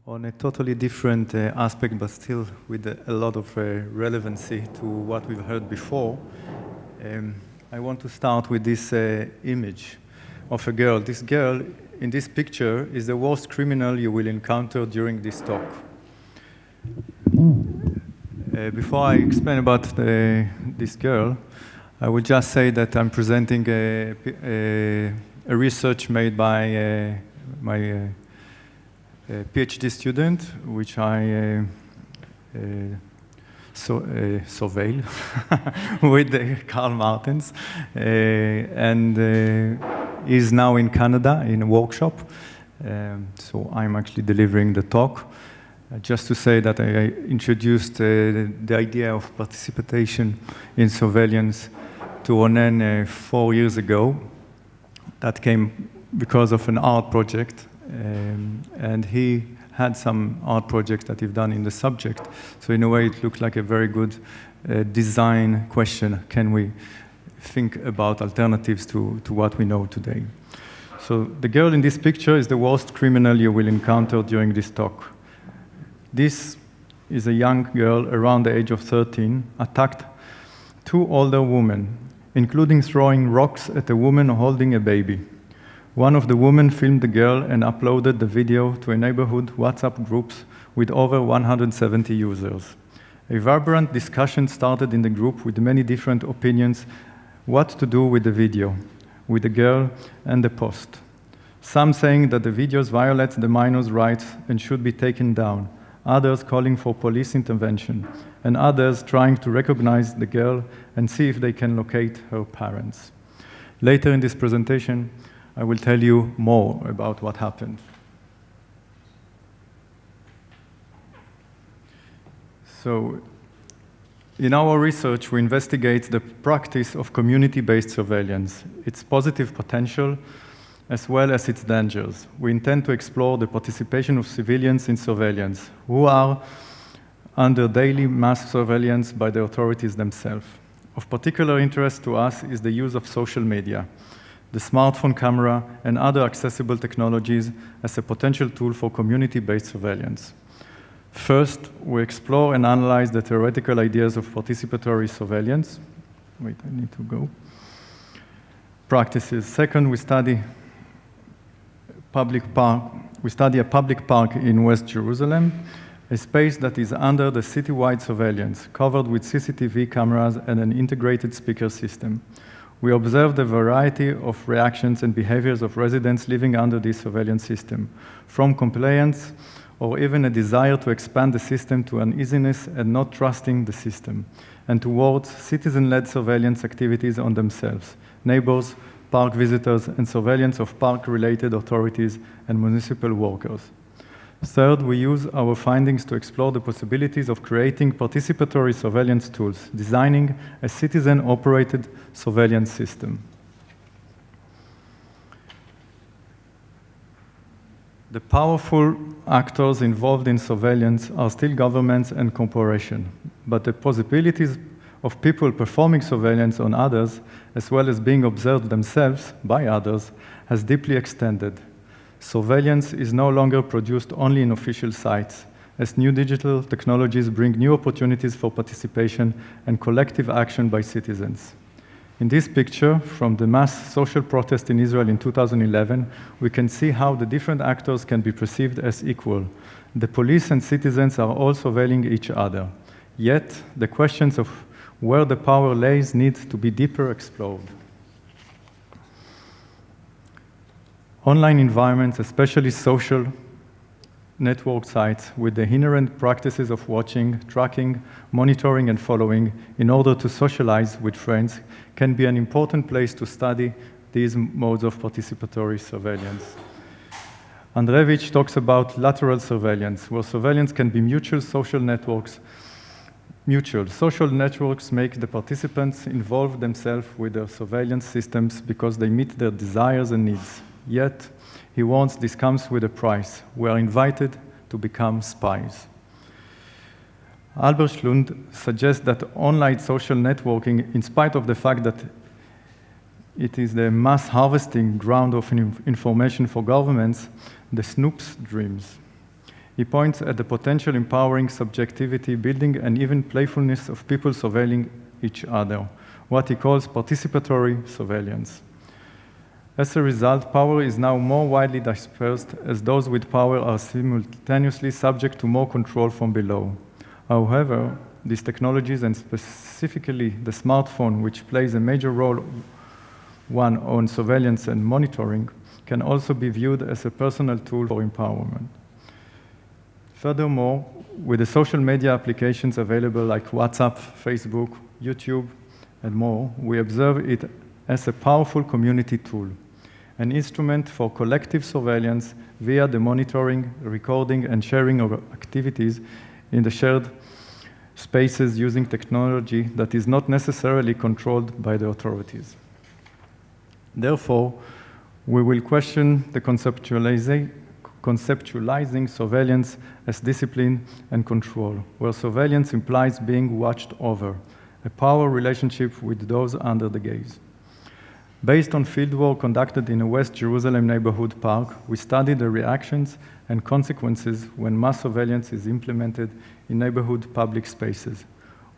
on a totally different aspect, but still with a lot of relevancy to what we've heard before. I want to start with this image of a girl. This girl in this picture is the worst criminal you will encounter during this talk. Before I explain about this girl, I will just say that I'm presenting a research made by my PhD student, which I surveil with Karl Martens, and is now in Canada in a workshop. So I'm actually delivering the talk. Just to say that I introduced the idea of participation in surveillance to Ronen 4 years ago. That came because of an art project, and he had some art projects that he've done in the subject. So in a way, it looked like a very good design question. Can we think about alternatives to what we know today? So the girl in this picture is the worst criminal you will encounter during this talk. This is a young girl around the age of 13, attacked 2 older women, including throwing rocks at a woman holding a baby. One of the women filmed the girl and uploaded the video to a neighborhood WhatsApp groups with over 170 users. A vibrant discussion started in the group with many different opinions what to do with the video, with the girl and the post. Some saying that the videos violate the minor's rights and should be taken down, others calling for police intervention, and others trying to recognize the girl and see if they can locate her parents. Later in this presentation, I will tell you more about what happened. So, in our research, we investigate the practice of community-based surveillance, its positive potential, as well as its dangers. We intend to explore the participation of civilians in surveillance, who are under daily mass surveillance by the authorities themselves. Of particular interest to us is the use of social media, the smartphone camera, and other accessible technologies as a potential tool for community-based surveillance. First, we explore and analyze the theoretical ideas of participatory surveillance. Wait, I need to go. Practices. Second, we study a public park in West Jerusalem, a space that is under the citywide surveillance, covered with CCTV cameras and an integrated speaker system. We observe the variety of reactions and behaviors of residents living under this surveillance system, from compliance or even a desire to expand the system to uneasiness and not trusting the system, and towards citizen-led surveillance activities on themselves, neighbors, park visitors, and surveillance of park-related authorities and municipal workers. Third, we use our findings to explore the possibilities of creating participatory surveillance tools, designing a citizen-operated surveillance system. The powerful actors involved in surveillance are still governments and corporations, but the possibilities of people performing surveillance on others, as well as being observed themselves by others, has deeply extended. Surveillance is no longer produced only in official sites, as new digital technologies bring new opportunities for participation and collective action by citizens. In this picture, from the mass social protest in Israel in 2011, we can see how the different actors can be perceived as equal. The police and citizens are all surveilling each other. Yet, the questions of where the power lays need to be deeper explored. Online environments, especially social network sites, with the inherent practices of watching, tracking, monitoring, and following in order to socialize with friends, can be an important place to study these modes of participatory surveillance. Andreevich talks about lateral surveillance, where surveillance can be mutual social networks. Mutual social networks make the participants involve themselves with their surveillance systems because they meet their desires and needs. Yet, he warns this comes with a price. We are invited to become spies. Albert Schlund suggests that online social networking, in spite of the fact that it is the mass harvesting ground of information for governments, the Snoop's dreams. He points at the potential empowering subjectivity, building, and even playfulness of people surveilling each other, what he calls participatory surveillance. As a result, power is now more widely dispersed, as those with power are simultaneously subject to more control from below. However, these technologies, and specifically the smartphone, which plays a major role on surveillance and monitoring, can also be viewed as a personal tool for empowerment. Furthermore, with the social media applications available like WhatsApp, Facebook, YouTube, and more, we observe it as a powerful community tool, an instrument for collective surveillance via the monitoring, recording, and sharing of activities in the shared spaces using technology that is not necessarily controlled by the authorities. Therefore, we will question the conceptualizing surveillance as discipline and control, where surveillance implies being watched over, a power relationship with those under the gaze. Based on fieldwork conducted in a West Jerusalem neighborhood park, we studied the reactions and consequences when mass surveillance is implemented in neighborhood public spaces.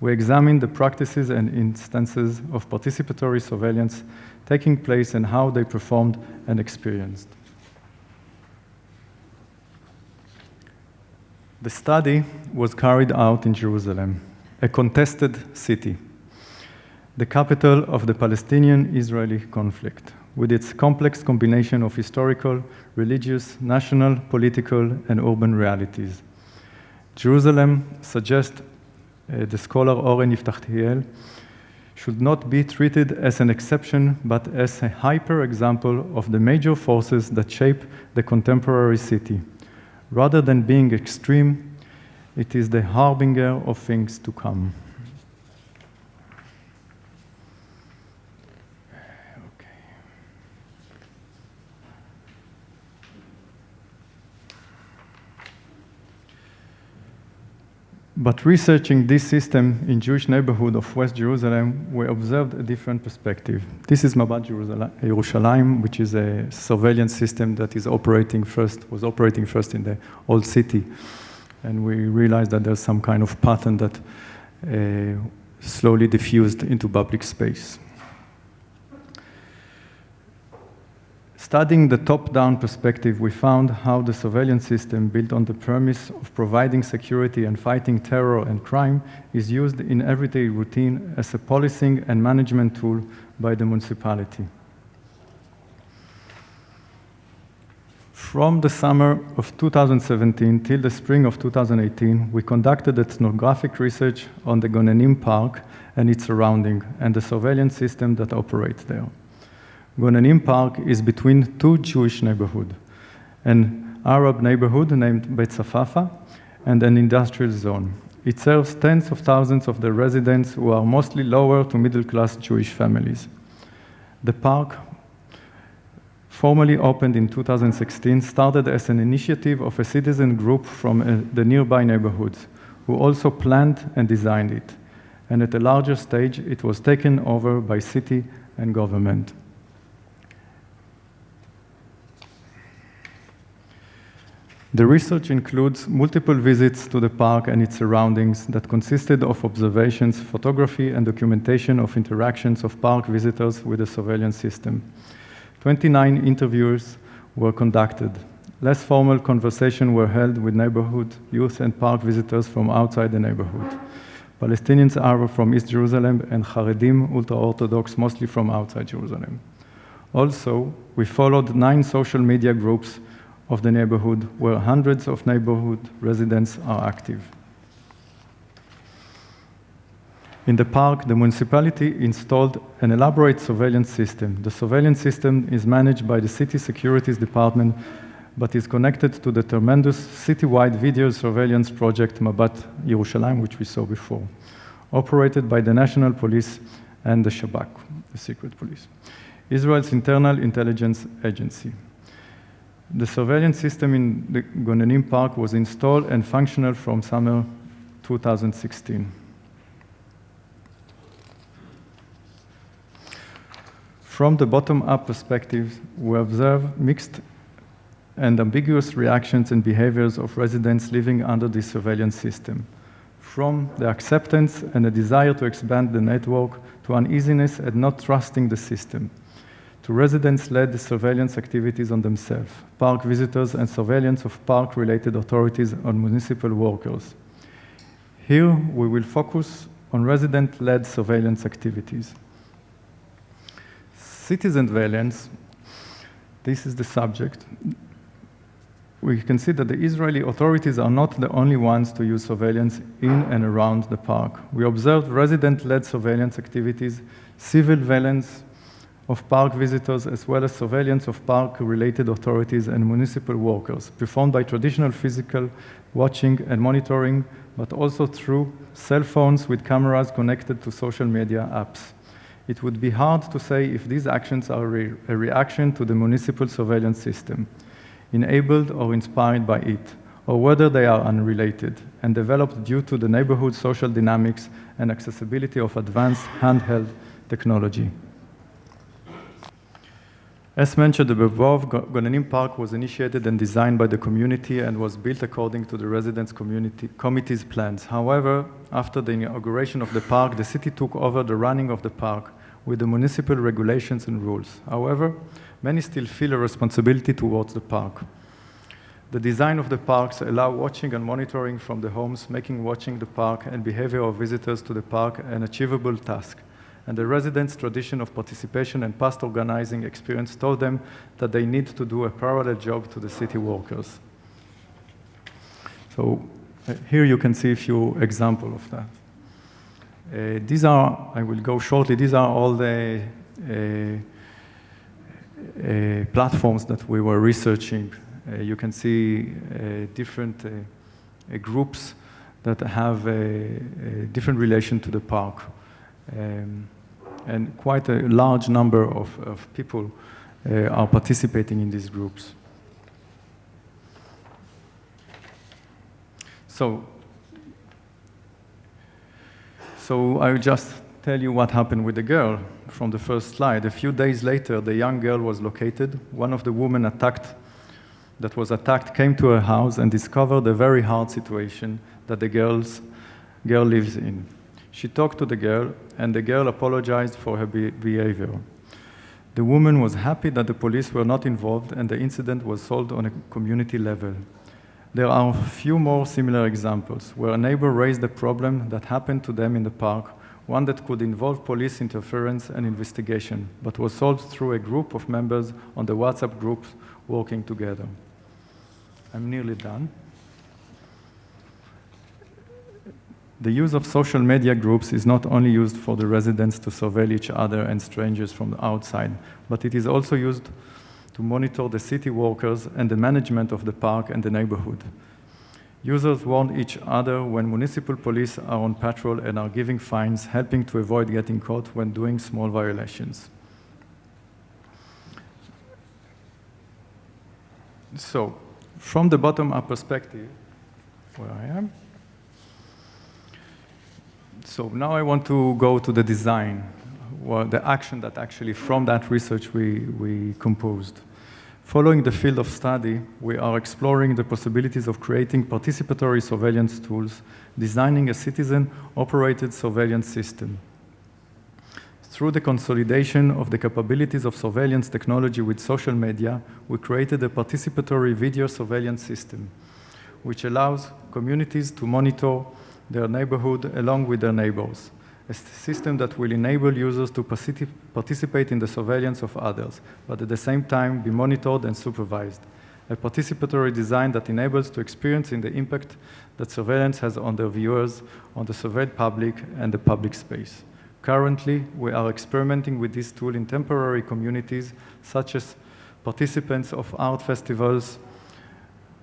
We examined the practices and instances of participatory surveillance taking place and how they performed and experienced. The study was carried out in Jerusalem, a contested city, the capital of the Palestinian-Israeli conflict, with its complex combination of historical, religious, national, political, and urban realities. Jerusalem, suggests the scholar Oren Yiftachtiel, should not be treated as an exception, but as a hyper-example of the major forces that shape the contemporary city. Rather than being extreme, it is the harbinger of things to come. But researching this system in Jewish neighborhood of West Jerusalem, we observed a different perspective. This is Mabat Yerushalayim, which is a surveillance system that was operating first in the old city. And we realized that there's some kind of pattern that slowly diffused into public space. Studying the top-down perspective, we found how the surveillance system built on the premise of providing security and fighting terror and crime is used in everyday routine as a policing and management tool by the municipality. From the summer of 2017 till the spring of 2018, we conducted ethnographic research on the Gonenim Park and its surrounding and the surveillance system that operates there. Gonenim Park is between two Jewish neighborhoods, an Arab neighborhood named Beit Safafa and an industrial zone. It serves tens of thousands of the residents who are mostly lower to middle-class Jewish families. The park, formally opened in 2016, started as an initiative of a citizen group from the nearby neighborhoods, who also planned and designed it. And at a larger stage, it was taken over by city and government. The research includes multiple visits to the park and its surroundings that consisted of observations, photography, and documentation of interactions of park visitors with the surveillance system. 29 interviews were conducted. Less formal conversations were held with neighborhood youth and park visitors from outside the neighborhood. Palestinians are from East Jerusalem and Haredim, ultra-Orthodox, mostly from outside Jerusalem. Also, we followed 9 social media groups of the neighborhood, where hundreds of neighborhood residents are active. In the park, the municipality installed an elaborate surveillance system. The surveillance system is managed by the city securities department, but is connected to the tremendous citywide video surveillance project Mabat Yerushalayim, which we saw before, operated by the National Police and the Shabak, the secret police, Israel's internal intelligence agency. The surveillance system in the Gonenim Park was installed and functional from summer 2016. From the bottom-up perspective, we observe mixed and ambiguous reactions and behaviors of residents living under this surveillance system, from the acceptance and a desire to expand the network to uneasiness and not trusting the system, to residents-led surveillance activities on themselves, park visitors, and surveillance of park-related authorities on municipal workers. Here, we will focus on resident-led surveillance activities. Citizen surveillance, this is the subject. We can see that the Israeli authorities are not the only ones to use surveillance in and around the park. We observed resident-led surveillance activities, civil surveillance of park visitors, as well as surveillance of park-related authorities and municipal workers, performed by traditional physical watching and monitoring, but also through cell phones with cameras connected to social media apps. It would be hard to say if these actions are a reaction to the municipal surveillance system, enabled or inspired by it, or whether they are unrelated and developed due to the neighborhood social dynamics and accessibility of advanced handheld technology. As mentioned above, Gonanim Park was initiated and designed by the community and was built according to the residents' committee's plans. However, after the inauguration of the park, the city took over the running of the park with the municipal regulations and rules. However, many still feel a responsibility towards the park. The design of the parks allow watching and monitoring from the homes, making watching the park and behavior of visitors to the park an achievable task. And the residents' tradition of participation and past organizing experience told them that they need to do a parallel job to the city workers. So here you can see a few examples of that. These are, I will go shortly, these are all the platforms that we were researching. You can see different groups that have a different relation to the park. And quite a large number of people are participating in these groups. So I will just tell you what happened with the girl from the first slide. A few days later, the young girl was located. One of the women that was attacked came to her house and discovered a very hard situation that the girl lives in. She talked to the girl, and the girl apologized for her behavior. The woman was happy that the police were not involved, and the incident was solved on a community level. There are a few more similar examples, where a neighbor raised a problem that happened to them in the park, one that could involve police interference and investigation, but was solved through a group of members on the WhatsApp group working together. I'm nearly done. The use of social media groups is not only used for the residents to surveil each other and strangers from the outside, but it is also used to monitor the city workers and the management of the park and the neighborhood. Users warn each other when municipal police are on patrol and are giving fines, helping to avoid getting caught when doing small violations. So, from the bottom-up perspective, where I am, so now I want to go to the design, or the action that actually from that research we composed. Following the field of study, we are exploring the possibilities of creating participatory surveillance tools, designing a citizen-operated surveillance system. Through the consolidation of the capabilities of surveillance technology with social media, we created a participatory video surveillance system, which allows communities to monitor their neighborhood along with their neighbors, a system that will enable users to participate in the surveillance of others, but at the same time be monitored and supervised. A participatory design that enables to experience the impact that surveillance has on their viewers, on the surveyed public, and the public space. Currently, we are experimenting with this tool in temporary communities, such as participants of art festivals,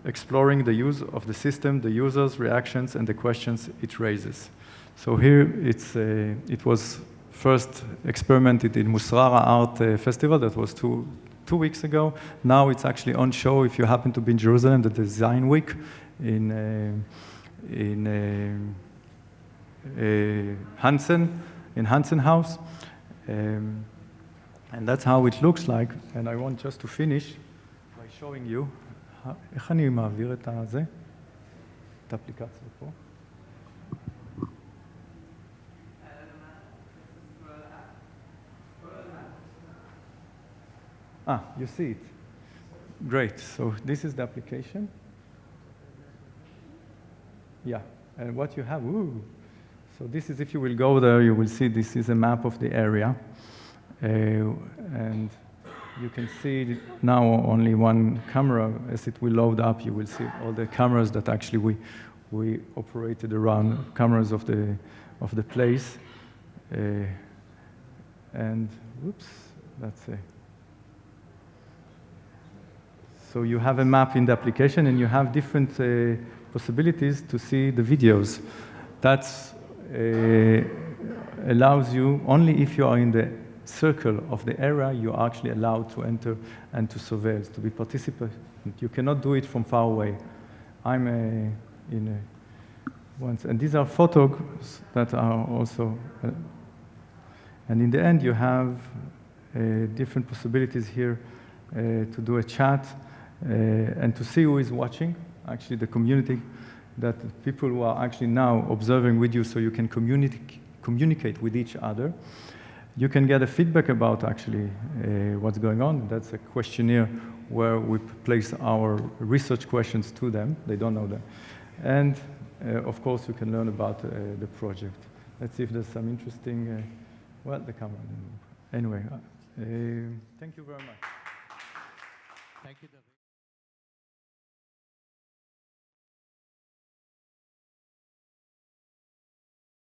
exploring the use of the system, the users' reactions, and the questions it raises. So here, it was first experimented in Musrara Art Festival, that was two weeks ago. Now it's actually on show if you happen to be in Jerusalem, the Design Week in Hansen House. And that's how it looks like. And I want just to finish by showing you איך אני מעביר את הזה? את האפליקציה פה? You see it. Great. So this is the application. Yeah. And what you have, So this is, if you will go there, you will see this is a map of the area. And you can see now only one camera. As it will load up, you will see all the cameras that actually we operated around, cameras of the place. And whoops, that's it. So you have a map in the application, and you have different possibilities to see the videos. That allows you, only if you are in the circle of the area, you are actually allowed to enter and to survey, to be participant. You cannot do it from far away. I'm once, and these are photos that are also, and in the end you have different possibilities here to do a chat and to see who is watching, actually the community, that people who are actually now observing with you, so you can communicate with each other. You can get a feedback about actually what's going on. That's a questionnaire where we place our research questions to them. They don't know that. And of course, you can learn about the project. Let's see if there's some interesting, well, the camera. Anyway, thank you very much. Thank you, David.